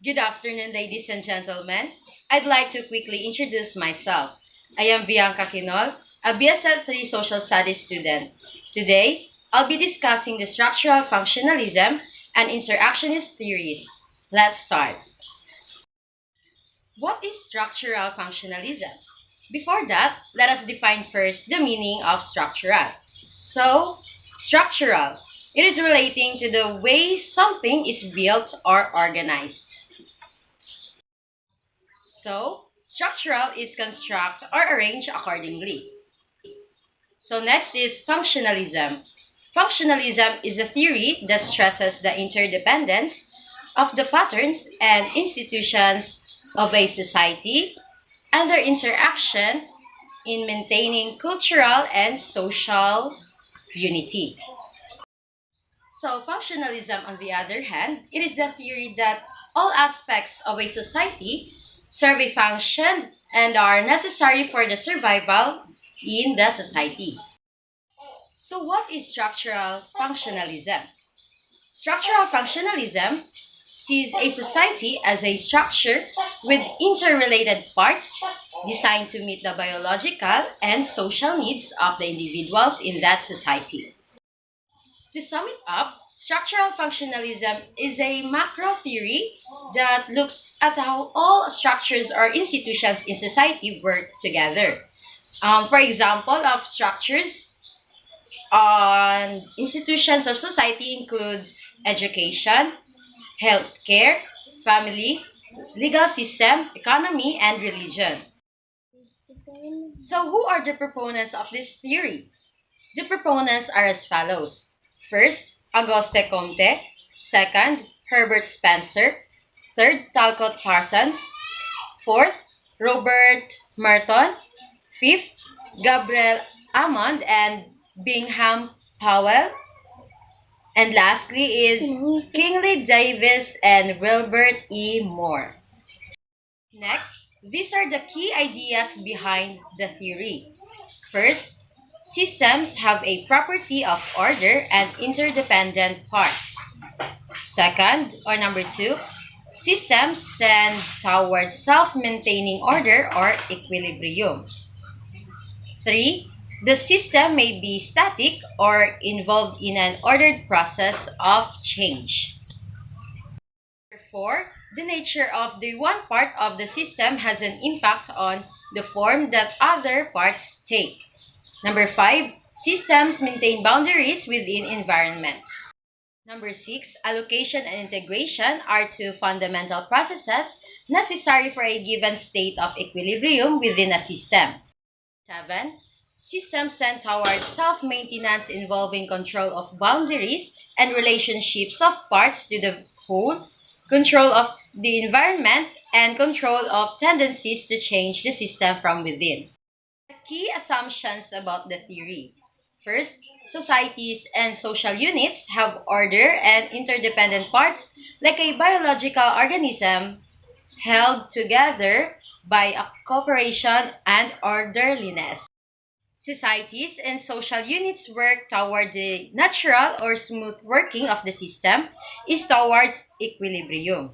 Good afternoon, ladies and gentlemen. I'd like to quickly introduce myself. I am Bianca Quinol, a BSL 3 Social Studies student. Today, I'll be discussing the structural functionalism and interactionist theories. Let's start. What is structural functionalism? Before that, let us define first the meaning of structural. So, structural. It is relating to the way something is built or organized. So, structural is construct or arrange accordingly. So next is functionalism. Functionalism is a theory that stresses the interdependence of the patterns and institutions of a society and their interaction in maintaining cultural and social unity. So functionalism, on the other hand, it is the theory that all aspects of a society serve a function and are necessary for the survival in the society. So what is structural functionalism? Structural functionalism sees a society as a structure with interrelated parts designed to meet the biological and social needs of the individuals in that society. To sum it up, structural functionalism is a macro theory that looks at how all structures or institutions in society work together. For example, of structures on institutions of society includes education, healthcare, family, legal system, economy, and religion. So who are the proponents of this theory? The proponents are as follows. First, Auguste Comte. Second, Herbert Spencer. Third, Talcott Parsons. Fourth, Robert Merton. Fifth, Gabriel Ammon and Bingham Powell. And lastly is Kingley Davis and Wilbert E. Moore. Next, these are the key ideas behind the theory. First, systems have a property of order and interdependent parts. Second, or number two, systems tend towards self-maintaining order or equilibrium. 3. The system may be static or involved in an ordered process of change. 4. The nature of the one part of the system has an impact on the form that other parts take. Number 5. Systems maintain boundaries within environments. Number 6. Allocation and integration are two fundamental processes necessary for a given state of equilibrium within a system. 7. Systems tend towards self-maintenance involving control of boundaries and relationships of parts to the whole, control of the environment, and control of tendencies to change the system from within. The key assumptions about the theory. First, societies and social units have order and interdependent parts like a biological organism held together by a cooperation and orderliness. Societies and social units work toward the natural or smooth working of the system is towards equilibrium.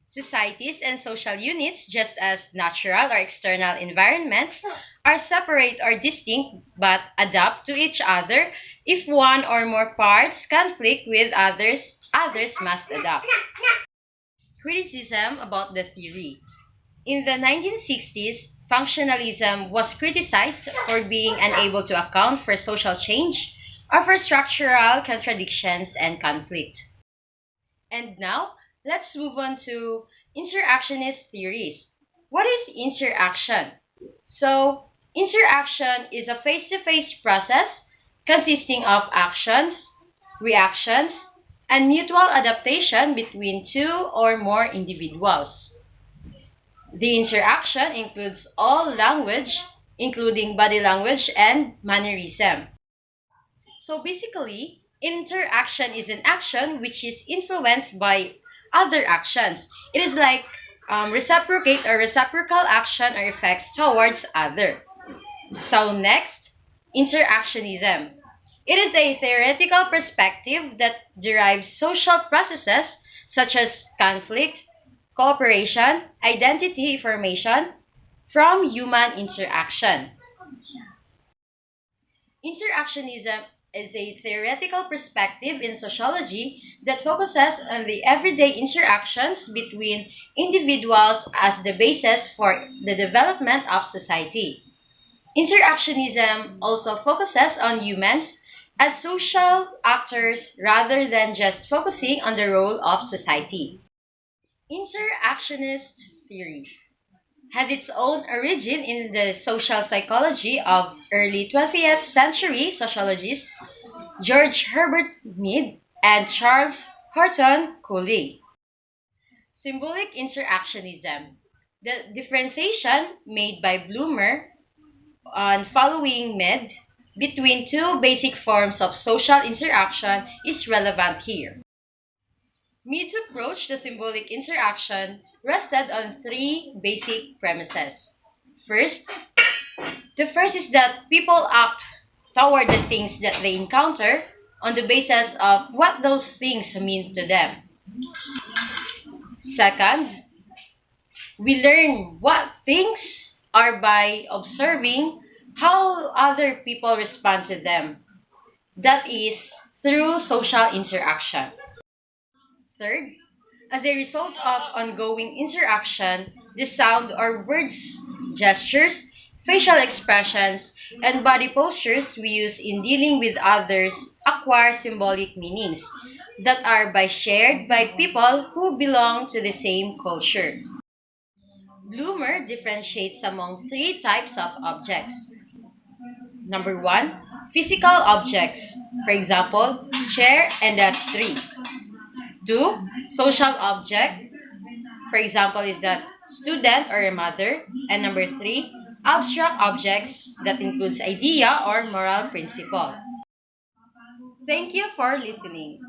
Societies and social units, just as natural or external environments, are separate or distinct but adapt to each other. If one or more parts conflict with others, others must adapt. Criticism about the theory. In the 1960s, functionalism was criticized for being unable to account for social change or for structural contradictions and conflict. And now, let's move on to interactionist theories. What is interaction? So, interaction is a face-to-face process consisting of actions, reactions, and mutual adaptation between two or more individuals. The interaction includes all language, including body language and mannerism. So basically, interaction is an action which is influenced by other actions. It is like reciprocate or reciprocal action or effects towards other. So next, interactionism. It is a theoretical perspective that derives social processes such as conflict, cooperation, identity formation from human interaction. Interactionism is a theoretical perspective in sociology that focuses on the everyday interactions between individuals as the basis for the development of society. Interactionism also focuses on humans as social actors rather than just focusing on the role of society. Interactionist theory has its own origin in the social psychology of early 20th century sociologists George Herbert Mead and Charles Horton Cooley. Symbolic interactionism. The differentiation made by Bloomer on following Mead between two basic forms of social interaction is relevant here. Mead's approach to symbolic interaction rested on three basic premises. First, the first is that people act toward the things that they encounter on the basis of what those things mean to them. Second, we learn what things are by observing how other people respond to them. That is, through social interaction. Third, as a result of ongoing interaction, the sound or words, gestures, facial expressions, and body postures we use in dealing with others acquire symbolic meanings that are shared by people who belong to the same culture. Bloomer differentiates among three types of objects. Number one, physical objects. For example, chair and a tree. Two, social object. For example, is that student or a mother. And number three, abstract objects that includes idea or moral principle. Thank you for listening.